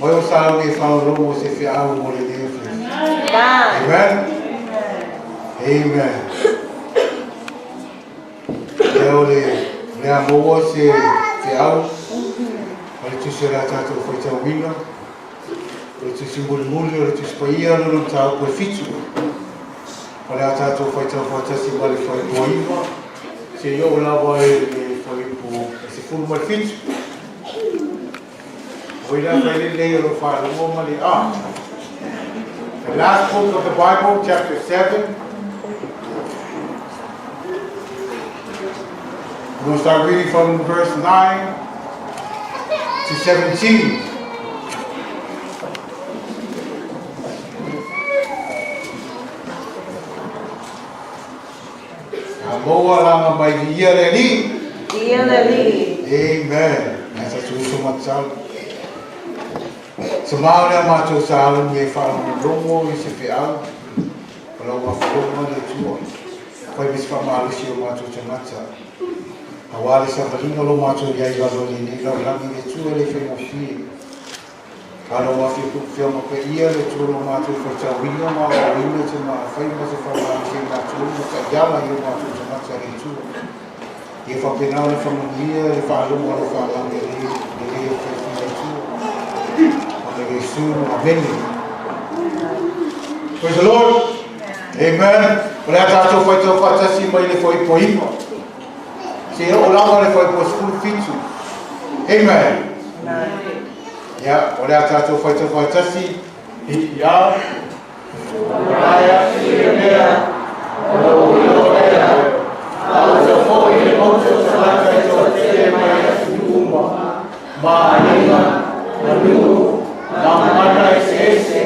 o sa me fa lo se fi au mo le de. Amen. Amen. Leo le amo se fi au. O tu sera tato foi tau winga. O tu simbol muli o tu spaia no tau ko fitu. O le tato foi tau foi tasi vale foi boima. Se yo la vai foi po se fu mo fitu. The last book of the Bible, chapter 7. We're going to start reading from verse 9 to 17. Amen. That's a much. Semua orang macam sahaja ni faham romo isi fial, kalau macam mana tu, kau bisa faham malusia macam macam. Awal sebelum kalau macam dia kalau ini kalau lagi itu ele film film. Kalau macam tu film apa ia itu macam macam winga cuma film macam faham macam jalan ia macam itu. Ia faham kenal film dia, faham kalau faham dia Amen. Praise the Lord. Amen. Olha tato foi teu fatasi mai le foi poima. Se o lama le foi po school fitu. Amen. Ya, olha tato foi teu fatasi ya. Olha ya. Olha foi le monte salata e mai uma. Manu Namada esse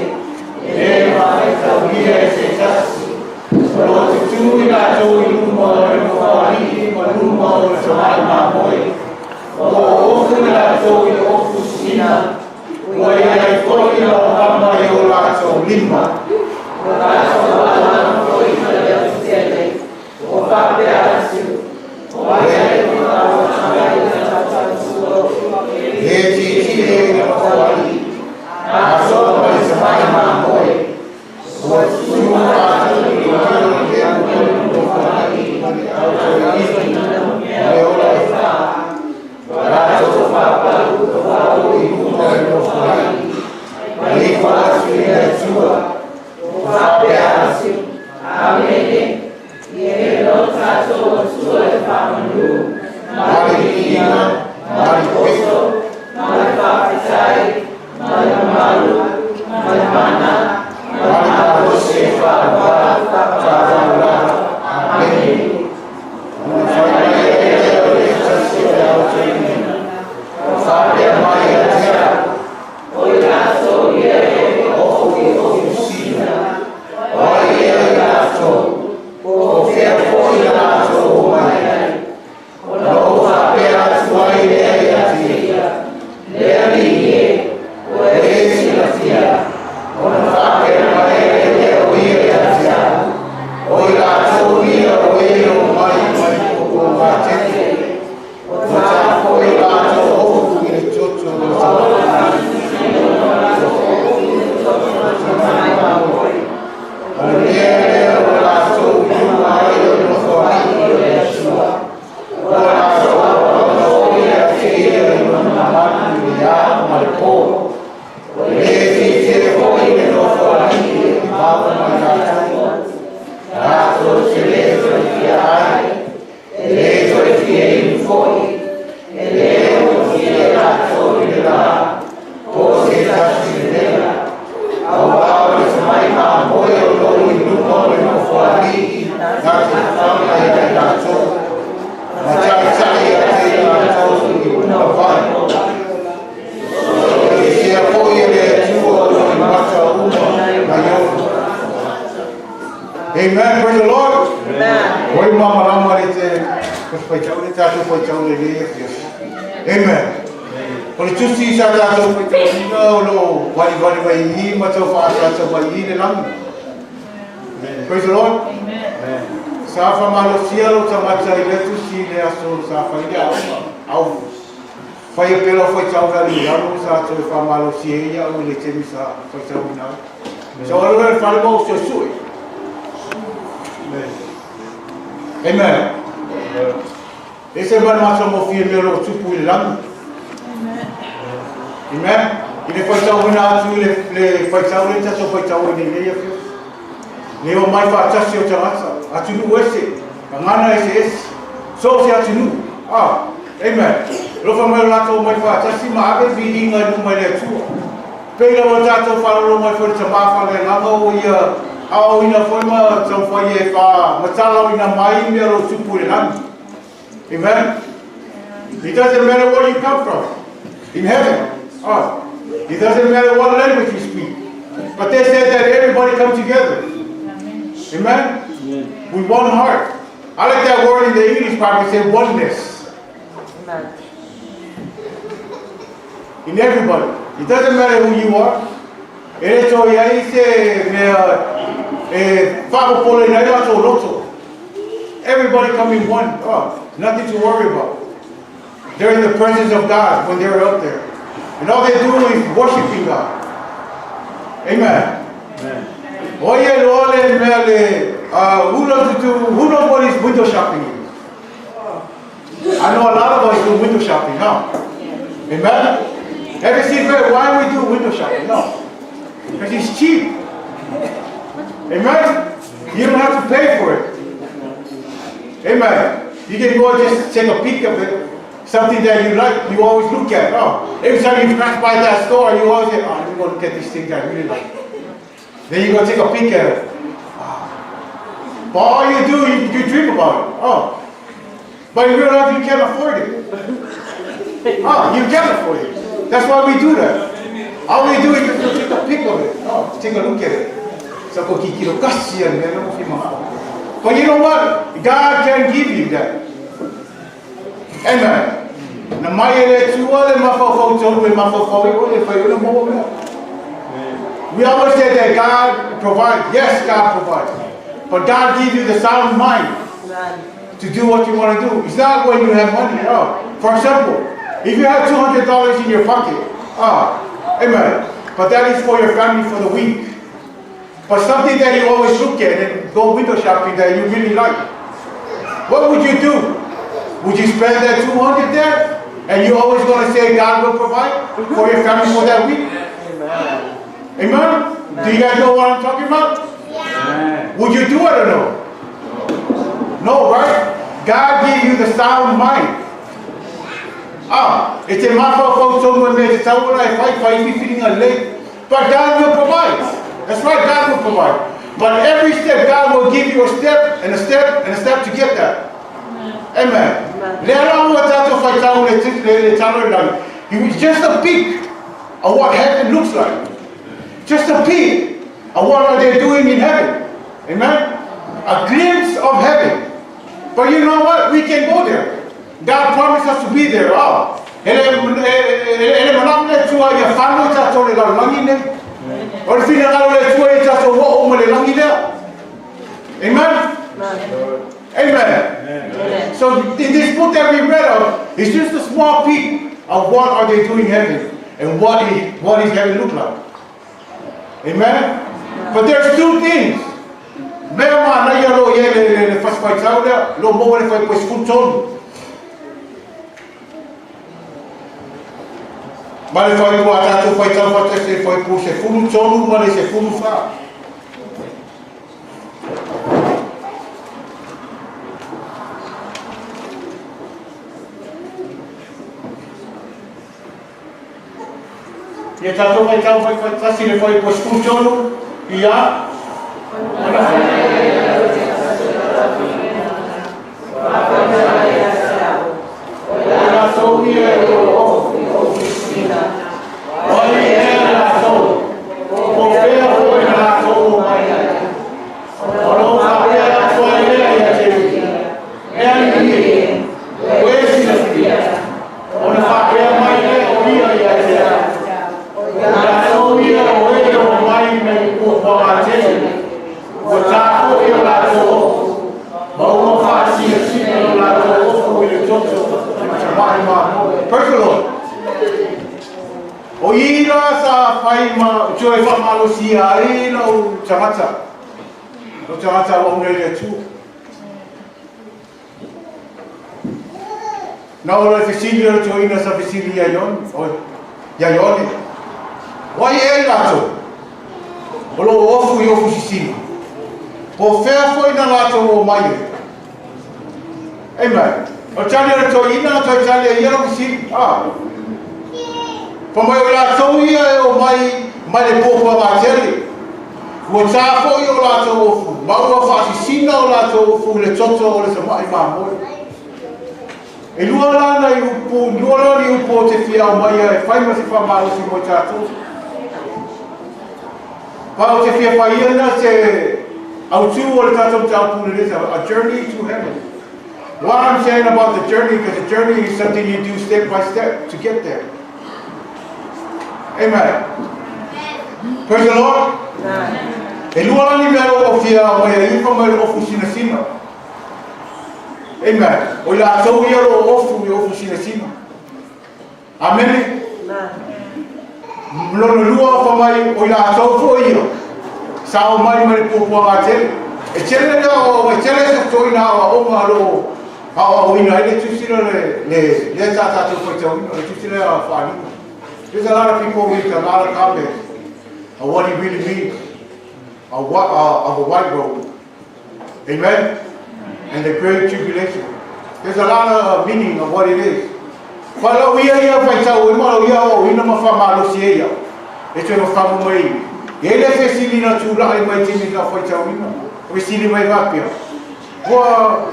eleva essa via esse chassi solo tu ila tu iluma fari maluma o sama moi o ila tu o fusina o ia foi la kama yo la so lima o la so la foi la sete o fa de asi o ia o sama ya fari Asal dari semai mamoi, buat semua orang yang berani Amen. Praise the Lord. Amen. Oi mama lama rete pai chau le tato pai chau le le. Amen. Pole tusi sa tato pai chau no lo wali vai ni ma tau fa sa vai ni le lam. Praise the Lord. Amen. Sa fa malo cielo sa ma chai le tusi le aso sa fa ia au. Whai e pela whai tau hali anu sa to e whamalo si e ia o le temi sa whai tau ina. So alu e whare mau so sui. Amen. E se mana masa mo fia mero tupu i langu. Amen. I le whai tau ina atu le whai tau le tato whai tau ina nei a fio. Le o mai whaatasi o tangata. Atu nu ese. Ka ngana ese ese. So se atu nu. Amen. Rofa mai lato mai whaatasi ma ave vi inga nu mai le tua. Pera o tato whalalo mai whare tamafa le langa o ia au ina whaima tau whai e wha matala ina mai mea ro tupu le langi. Amen. It doesn't matter where you come from. In heaven. It doesn't matter what language you speak. But they said that everybody come together. Amen. With one heart. I like that word in the English Bible, it says oneness. Amen. In everybody. It doesn't matter who you are. Everybody come in one. Nothing to worry about. They're in the presence of God when they're up there. And all they do is worshiping God. Amen. Who knows what is window shopping is? I know a lot of us do window shopping, huh? Amen? Have you seen why we do window shopping? No. Because it's cheap. Amen? You don't have to pay for it. Amen. You can go and just take a peek of it. Something that you like, you always look at. Every time you pass by that store, you always say, let me go look at this thing that I really like. Then you go take a peek at it. But all you do, you dream about it. But in real life, you can't afford it. You can't afford it. That's why we do that. All we do is just take a peek of it. Take a look at it. But you know what? God can give you that. Amen. We always say that God provides. Yes, God provides. But God gives you the sound mind to do what you want to do. It's not when you have money. For example, if you have $200 in your pocket, amen. But that is for your family for the week. But something that you always look at and go window shopping that you really like. What would you do? Would you spend that $200 there? And you're always going to say God will provide for your family for that week? Amen. Amen? Do you guys know what I'm talking about? Yeah. Would you do it or no? No, right? God gave you the sound mind. It's a matter of someone made it sound like fight feeling a leg. But God will provide. That's right, God will provide. But every step, God will give you a step and a step and a step to get that. Amen. It's just a peek of what heaven looks like. Just a peek of what are they doing in heaven. Amen. A glimpse of heaven. But you know what? We can go there. God promised us to be there. Amen. Amen. So in this book that we read of, it's just a small peek of what are they doing in heaven and what is heaven look like. Amen. But there's two things. E tanto vai se ele foi escutando e a Praise the Lord. whaalo si ai no tangata. No tangata wa unei le tu. Na ora fesili o to ina sa fesili ya yon. Ya yon. Wa ye lato. Olo ofu yo fu sisi. Po fea foi na lato o mai. Amen. O tali o to ina to tali ia no sisi. Pa mai o lato ia o mai le popo a tele. Wo ta fo yo lato ofu. Ma o fa sisi na o lato ofu le toto o le sa mai ma mo. E lua lana i upu, lua lana i upu o te fia o mai e whai ma se whamalo si mo tātou. Pa o te fia whai ana te au tū o le tātou tātou pūne resa, a journey to heaven. What I'm saying about the journey, because the journey is something you do step by step to get there. Amen. Praise the Lord. E lua lana i mea o fia o mai e iwa mai o fusina sina. Amen. O la tau ia lo ofu i ofu sina sina. Amen. Mlono lua fa mai o la tau fo ia. Sa o mai mai popo a tele. E tele na o tele se toi na o ma lo. O ina ile tu sina le ta tu fo tau le tu sina fa ni. There's a lot of people with a lot of comments on what he really means of a white robe. Amen. And the great tribulation. There's a lot of meaning of what it is. Wala uia ia vai tau e mara uia o ina mawhamalo si eia. E tue mawhamu mai. E ele fesili na tūra ai mai timi ka vai tau ina. Fesili mai vapia. Well,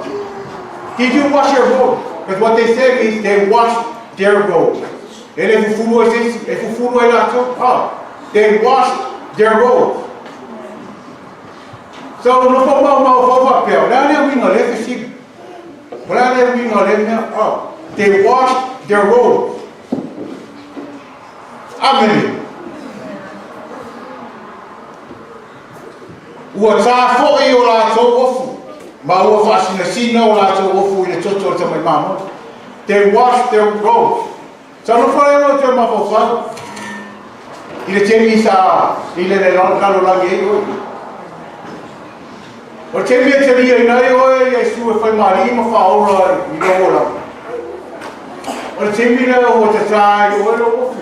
did you wash your robe? Because what they said is they washed their robe. Ele fufuru e fufuru e lato. They washed their robe. So no po mau vapia. Nā lea winga le fesili. They washed their robes. Amen. Ua tā fo'i o lātou ofu. Ma ua whaasina sina o lātou ofu i le toto o tamai mamo. They washed their robes. So no whae o te mawhawhau. I le temi sa i le kalo langi e oi. O te mea te ria i nai oe, Iesu e whai mari ma whaora i no ora. O te mea o te tāi oe lo ofu.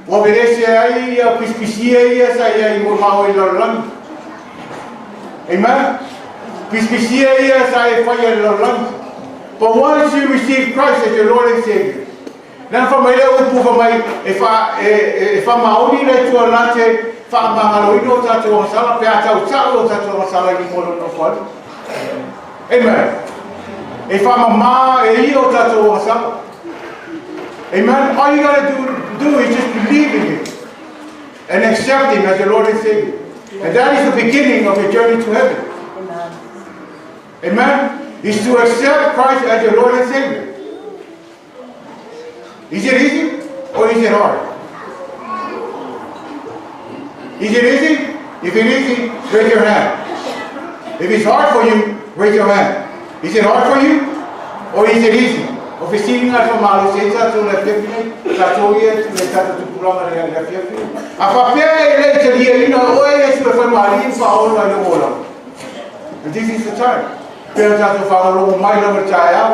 O verese ai, a pispisia ia sa ia i mo mao i lalangi. Amen? Pispisia ia sa i whai i lalangi. But once you receive Christ as your Lord and Savior, nā whamai leo upu whamai e whamaoni le tua nate whamangalo ino tātou masala, pēr tau tau o tātou masala i moro no whare. Amen. E whamamā e i o tātou masala. Amen. All you got to do is just believe in Him and accept Him as your Lord and Savior. And that is the beginning of your journey to heaven. Amen. Is to accept Christ as your Lord and Savior. Is it easy or is it hard? Is it easy? If it's easy, raise your hand. If it's hard for you, raise your hand. Is it hard for you or is it easy? O fesini nga so malo se tatu le fefine, tatu ia le tatu pulanga le fefine. A papea le te dia ina oe Yesu e fai mari fa ona le ola. And this is the time. Pea tatu fa lo mai lo tai au.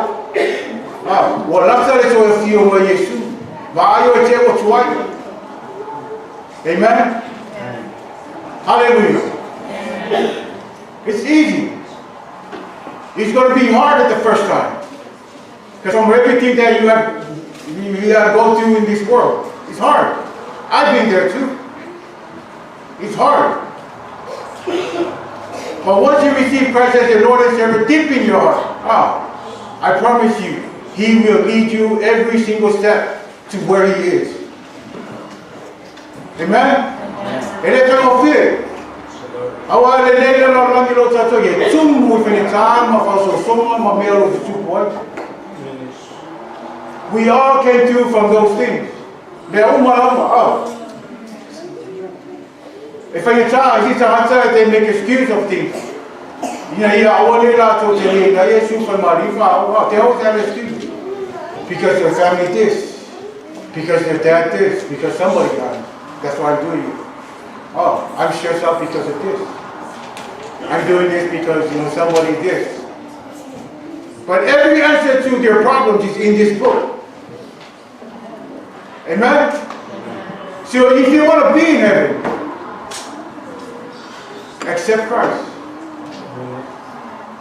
O lata le so e fio mo Yesu. Va ayo e te o tuai. Amen. Hallelujah. It's easy. It's going to be hard at the first time. Because from everything that you have to go through in this world, it's hard. I've been there too. It's hard. But once you receive Christ as your Lord and Savior, deep in your heart, I promise you, He will lead you every single step to where He is. Amen? And it's no fear. Awa le le la langi lo tato ye tumu fene tama fa so soma ma melo de tu boy. We all came through from those things. Le uma. If I try, they make excuse of things. I want it out to they always have excuse. Because their family this, because their dad this, because somebody got it. That's why I'm doing it. Oh, I'm stressed out because of this. I'm doing this because, somebody did this. But every answer to their problems is in this book. Amen? So if you want to be in heaven, accept Christ.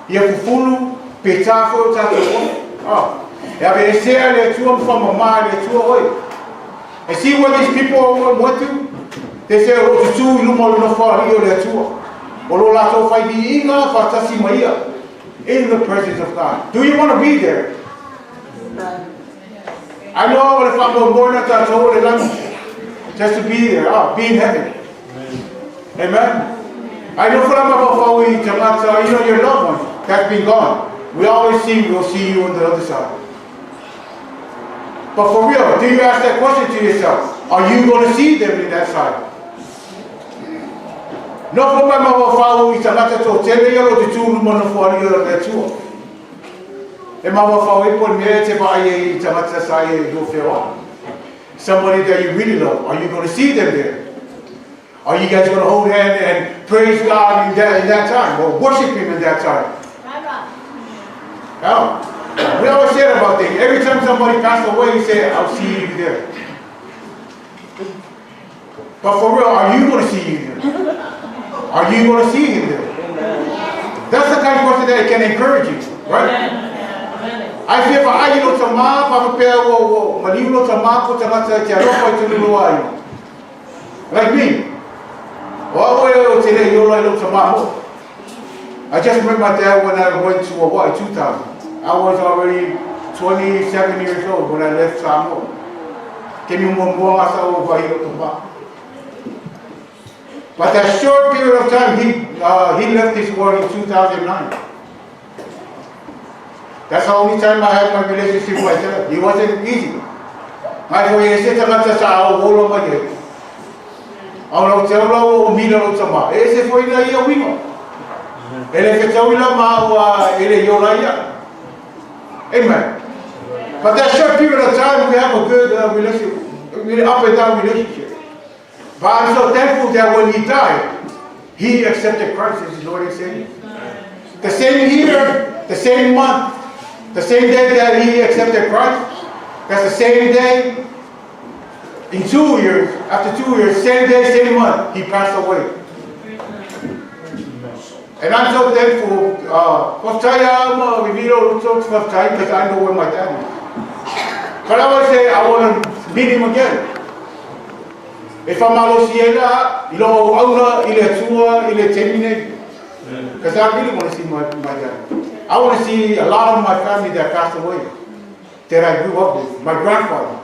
You have to follow Petafo Tato. Oh, you have to say that you from a mind that you away. And see what these people went to? They say, oh, to you know, for you there too. In the presence of God. Do you want to be there? I know if I'm born at all just to be there, be in heaven. Amen. I know for your loved one that's been gone. We'll see you on the other side. But for real, do you ask that question to yourself? Are you going to see them in that side? No problema wa fau I tangata to tele yo te tūru mana whare yo le tua. E mawa fau e pon mea te pai I tangata sai e do whewa. Somebody that you really love, are you going to see them there? Are you guys going to hold hand and praise God in that time, or worship Him in that time? Oh, we always say about things. Every time somebody passes away, you say, I'll see you there. But for real, are you going to see you there? Are you going to see Him there? That's the kind of person that can encourage you, right? I feel for I know to ma pa pe wo maliu to ma ko tangata te ro to lu ai. Like me. Oh, today you know to ma. I just remember my dad when I went to Hawaii 2000. I was already 27 years old when I left Samoa. Can you more over here to ma? But that short period of time, he left this world in 2009. That's the only time I had my relationship with him. It wasn't easy. I said, amen. But that short period of time, we have a good relationship, really up and down relationship. But I'm so thankful that when he died, he accepted Christ as his Lord and Savior. The same year, the same month, the same day that he accepted Christ, that's the same day, in 2 years, after 2 years, same day, same month, he passed away. And I'm so thankful, because I know where my dad is. But I want to say, I want to meet him again. If I'm out Siena, because I really want to see my dad. I want to see a lot of my family that passed away, that I grew up with. My grandfather.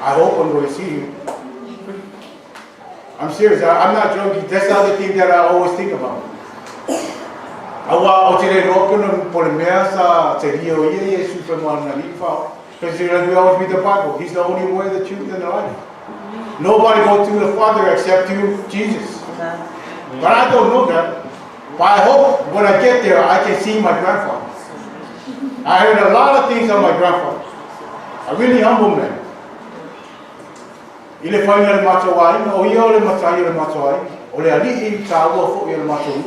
I hope I'm going to see you. I'm serious. I'm not joking. That's the other thing that I always think about. Because we always read the Bible. He's the only way, the truth, and the life. Nobody goes to the Father except through Jesus. But I don't know that. But I hope when I get there, I can see my grandfather. I heard a lot of things on my grandfather. A really humble man. Ile whainga le matawai, o ia o le matai le matawai, o le ali'i ta ua fo ia le matawai.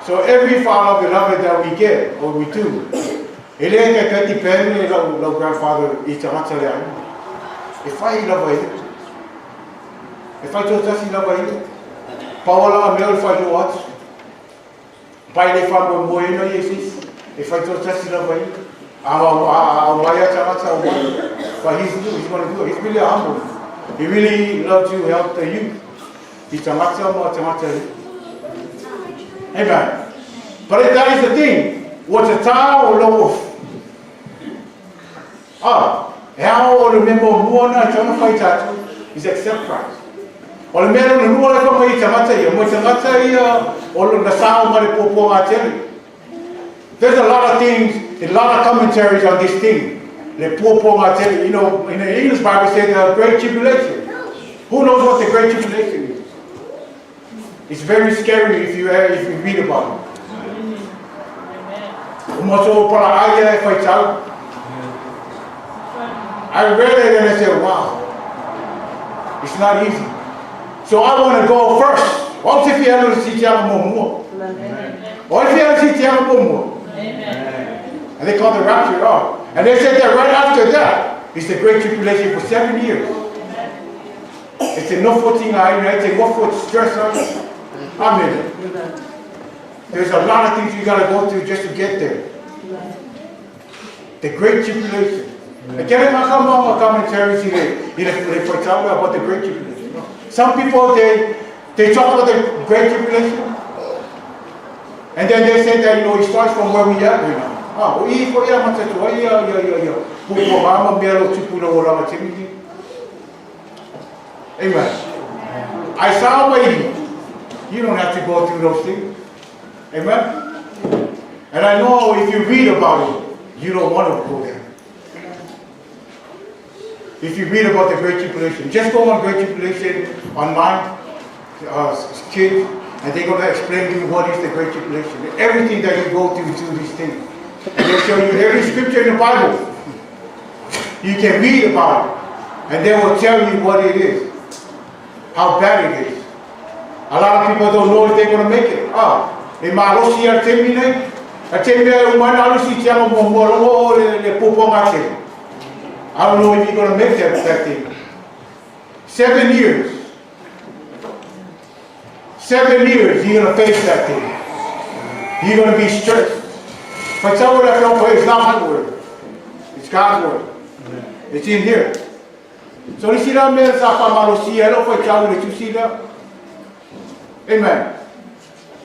So every father beloved that we get, or we do, ele e ka ti pēne lau grandfather I tangata le ai. E whai lawa ele. E whai tō tasi lawa ele. Pawala mea le whai tō atu. Pai le whamua moena Iesus. E whai tō tasi lawa ele. A wai a tangata a wai. But he's going to do it. He's really humble. He really loves to help the youth. He's tangata mo tangata ele. Amen. But that is the thing. What's a tau o lowo? How o le member muana tama whai tatu is accept Christ. O le mea no nua le whamai tangata ia. Mo tangata ia o le nasao ma le popo ngā tele. There's a lot of things, a lot of commentaries on this thing. Le popo ngā tele. You know, in the English Bible says the Great Tribulation. Who knows what the Great Tribulation is? It's very scary if you read about it. I read it and I said, wow, it's not easy. So I want to go first. What if you ever see Tiamo? What if you ever see Tiamo? And they call the rapture off. And they said that right after that, it's the great tribulation for 7 years. It's a no footing, it's a no foot stress on. Amen. There's a lot of things you got to go through just to get there. The great tribulation. And can I come on commentaries here? For example, about the great tribulation. Some people, they talk about the great tribulation. And then they say that, it starts from where we are right now. Amen. I saw waiting. You don't have to go through those things. Amen. And I know if you read about it, you don't want to go there. If you read about the Great Tribulation, just go on Great Tribulation online, kids, and they're going to explain to you what is the Great Tribulation. Everything that you go through these things. And they'll show you every scripture in the Bible. You can read about it, and they will tell you what it is, how bad it is. A lot of people don't know if they're going to make it. I don't know if you're going to make that thing. 7 years. 7 years you're going to face that thing. You're going to be stressed. But some of that don't play. It's not my word. It's God's word. It's in here. So you see that man, that you see that? Amen.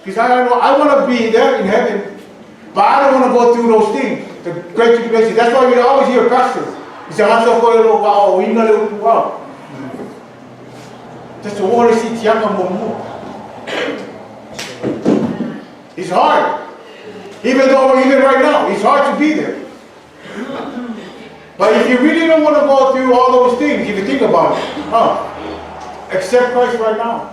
Because I want to be there in heaven, but I don't want to go through those things. The great tribulation. That's why we always hear pastors. He said, "I'm so for wow, we know it wow." Just to want to see Tiama Momo. It's hard. Even right now, it's hard to be there. But if you really don't want to go through all those things, if you think about it, accept Christ right now.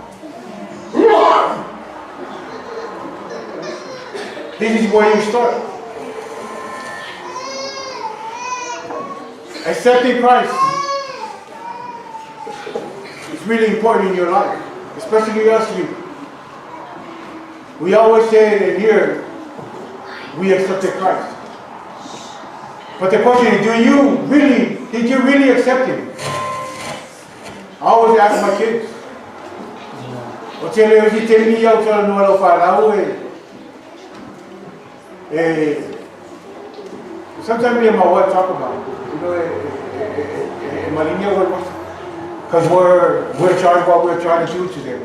This is where you start. Accepting Christ is really important in your life, especially us youth. We always say that here, we accepted Christ. But the question is, did you really accept Him? I always ask my kids. Sometimes me and my wife talk about it. Because we're trying what we're trying to do to them.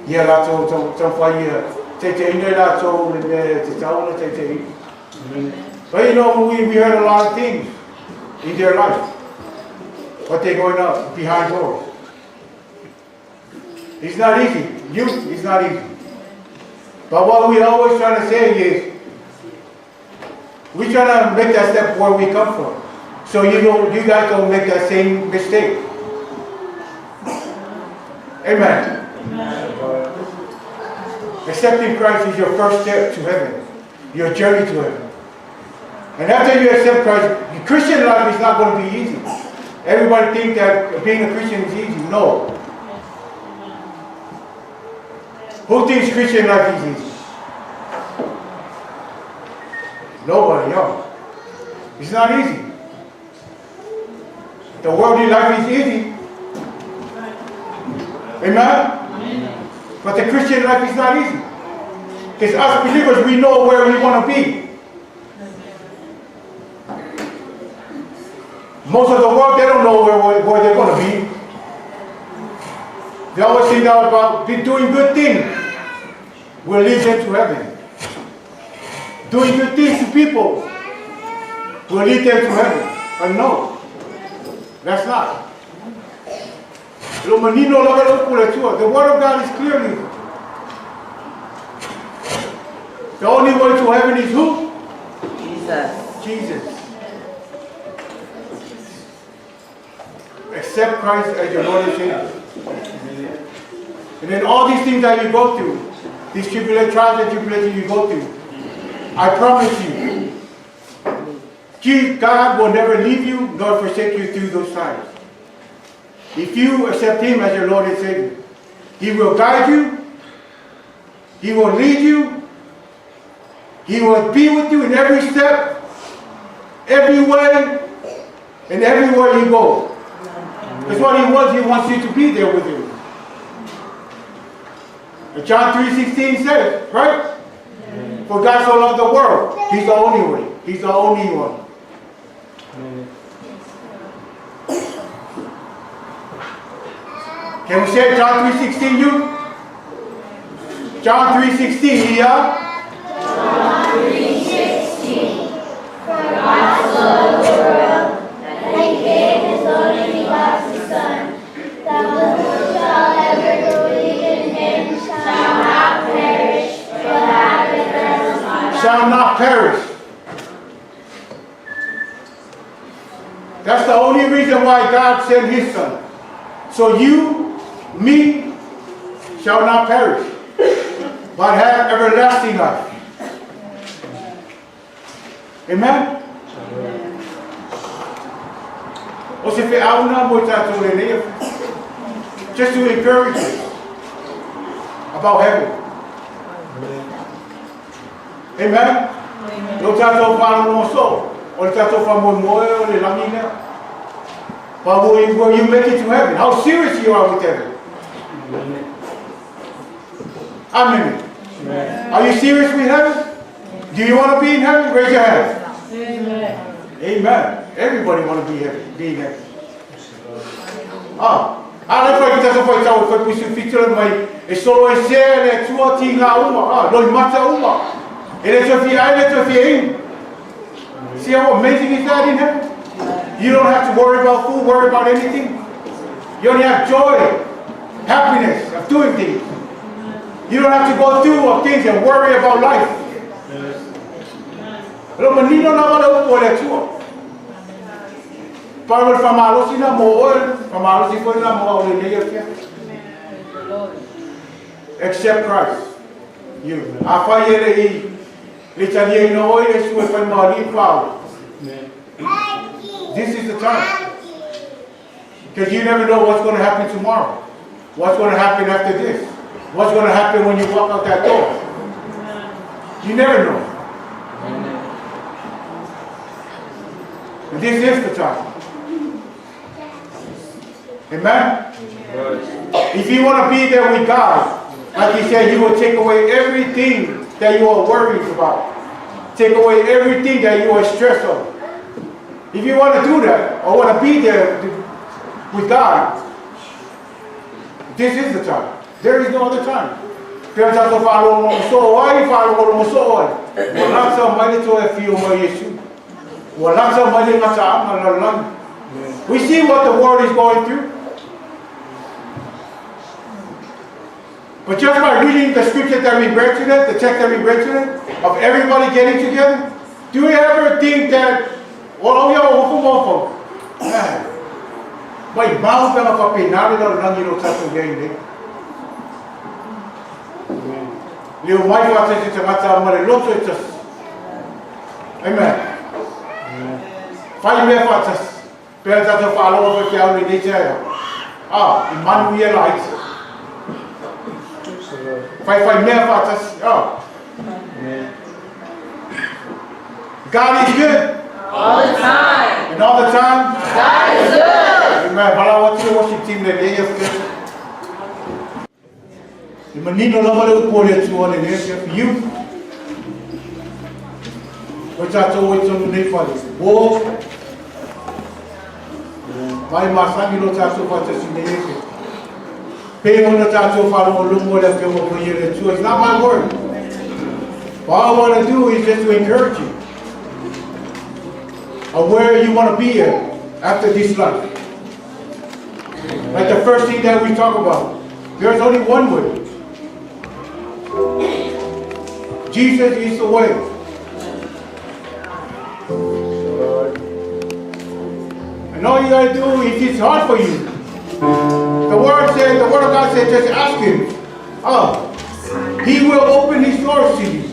Yeah, that's all. But we heard a lot of things in their life. But they're going up behind doors. It's not easy. Youth is not easy. But what we always trying to say is, we try to make that step where we come from. So you guys don't make that same mistake. Amen. Accepting Christ is your first step to heaven. Your journey to heaven. And after you accept Christ, the Christian life is not going to be easy. Everybody thinks that being a Christian is easy. No. Who thinks Christian life is easy? Nobody, yo. It's not easy. The worldly life is easy. Amen? But the Christian life is not easy. Because us believers, we know where we want to be. Most of the world, they don't know where they're going to be. They always think about doing good things will lead them to heaven. Doing good things to people will lead them to heaven. But no, that's not. The Word of God is clearly. The only way to heaven is who? Jesus. Accept Christ as your Lord and Savior. And then all these things that you go through, these trials and tribulations you go through, I promise you, God will never leave you nor forsake you through those times. If you accept Him as your Lord and Savior, He will guide you. He will lead you. He will be with you in every step, every way, and everywhere you go. That's what he wants. He wants you to be there with him. And John 3:16 says, right? For God so loved the world. He's the only way. He's the only one. Can we say John 3:16, you? John 3:16, yeah? John 3:16. For God so loved the world that he gave his only begotten Son, that whoever shall ever believe in him shall not perish, but have eternal life. Shall not perish. That's the only reason why God sent his Son. So you, me, shall not perish, but have everlasting life. Amen? Just to encourage you about heaven. Amen? But will you make it to heaven? How serious you are with heaven? Amen. Are you serious with heaven? Do you want to be in heaven? Raise your hand. Amen. Amen. Everybody want to be in heaven. Ala fa kita so fa tau fa kusu fitira mai e solo e se le tua tinga uma lo mata uma ele to fi ai to fi in. See how amazing is that in heaven? You don't have to worry about food, worry about anything. You only have joy, happiness of doing things. You don't have to go through things and worry about life. Lo menino na wala upo le tua. Para famalo sina mo famalo si foi na mo ole ne except Christ. You. Apa yere I le tania no oi e su foi mali pau. This is the time. Because you never know what's going to happen tomorrow. What's going to happen after this. What's going to happen when you walk out that door. You never know. And this is the time. Amen? If you want to be there with God, like he said, he will take away everything that you are worried about. Take away everything that you are stressed on. If you want to do that, or want to be there with God, this is the time. There is no other time. We see what the world is going through. But just by reading the scripture that we read today, the text that we read today, of everybody getting together, do you ever think that, well, man, my mouth is up in now, you know, touch again. You might want to say, amen. Five minutes, parents have to follow over the nature. Emmanuel. Five minutes, God is good. All the time. And all the time? God is good. Amen. But I want you to worship team that day of good. The menino lama le upole tu ole ne for you. What I told you to do for this. Wo. Mai masani lo tato fa te sineke. Pe ona tato fa lo lungo le ke mo yele tu. It's not my word. All I want to do is just to encourage you. Of where you want to be at after this life. Like the first thing that we talk about. There's only one way. Jesus is the way. And all you gotta do, if it's hard for you, the word of God said, just ask him. He will open his doors to you.